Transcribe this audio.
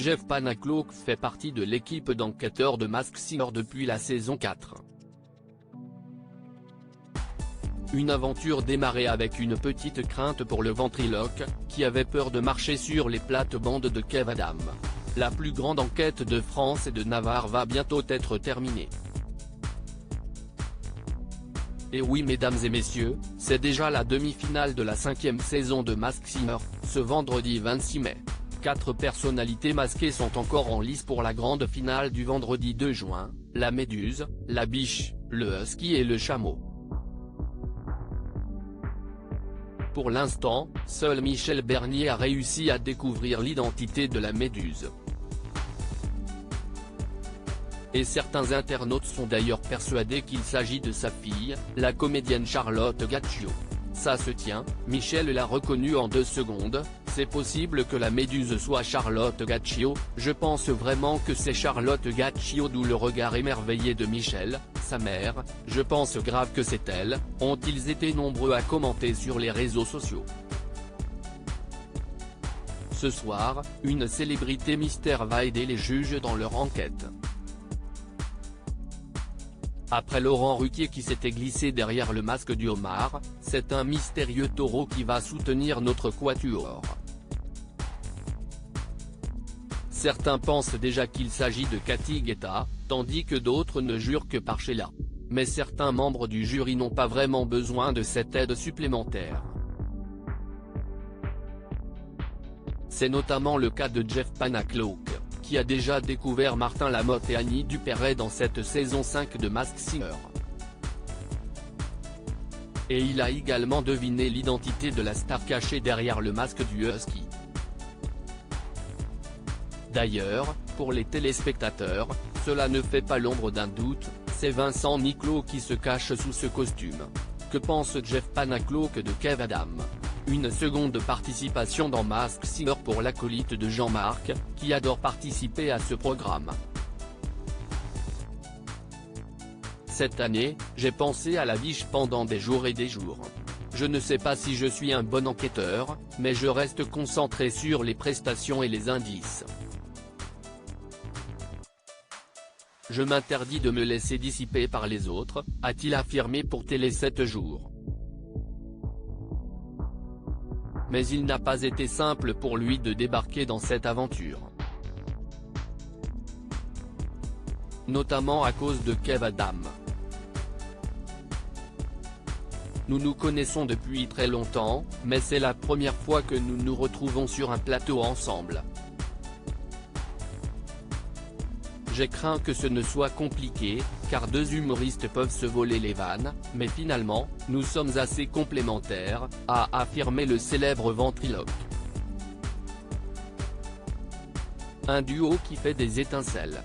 Jeff Panaclock fait partie de l'équipe d'enquêteurs de Masked Singer depuis la saison 4. Une aventure démarrée avec une petite crainte pour le ventriloque, qui avait peur de marcher sur les plates-bandes de Kev Adam. La plus grande enquête de France et de Navarre va bientôt être terminée. Et oui mesdames et messieurs, c'est déjà la demi-finale de la 5e saison de Masked Singer, ce vendredi 26 mai. 4 personnalités masquées sont encore en lice pour la grande finale du vendredi 2 juin, la méduse, la biche, le husky et le chameau. Pour l'instant, seul Michel Bernier a réussi à découvrir l'identité de la méduse. Et certains internautes sont d'ailleurs persuadés qu'il s'agit de sa fille, la comédienne Charlotte Gaccio. Ça se tient, Michel l'a reconnue en 2 secondes, c'est possible que la méduse soit Charlotte Gaccio, je pense vraiment que c'est Charlotte Gaccio, d'où le regard émerveillé de Michel, sa mère, je pense grave que c'est elle, ont-ils été nombreux à commenter sur les réseaux sociaux. Ce soir, une célébrité mystère va aider les juges dans leur enquête. Après Laurent Ruquier qui s'était glissé derrière le masque du homard, c'est un mystérieux taureau qui va soutenir notre quatuor. Certains pensent déjà qu'il s'agit de Cathy Guetta, tandis que d'autres ne jurent que par Sheila. Mais certains membres du jury n'ont pas vraiment besoin de cette aide supplémentaire. C'est notamment le cas de Jeff Panaclock, qui a déjà découvert Martin Lamotte et Annie Dupéret dans cette saison 5 de Masked Singer. Et il a également deviné l'identité de la star cachée derrière le masque du husky. D'ailleurs, pour les téléspectateurs, cela ne fait pas l'ombre d'un doute, c'est Vincent Niclot qui se cache sous ce costume. Que pense Jeff Panaclock de Kev Adam ? Une seconde participation dans Masked Singer pour l'acolyte de Jean-Marc, qui adore participer à ce programme. Cette année, j'ai pensé à la biche pendant des jours et des jours. Je ne sais pas si je suis un bon enquêteur, mais je reste concentré sur les prestations et les indices. Je m'interdis de me laisser dissiper par les autres, a-t-il affirmé pour Télé 7 jours. Mais il n'a pas été simple pour lui de débarquer dans cette aventure. Notamment à cause de Kev Adam. Nous nous connaissons depuis très longtemps, mais c'est la première fois que nous nous retrouvons sur un plateau ensemble. J'ai craint que ce ne soit compliqué, car 2 humoristes peuvent se voler les vannes, mais finalement, nous sommes assez complémentaires, a affirmé le célèbre ventriloque. Un duo qui fait des étincelles.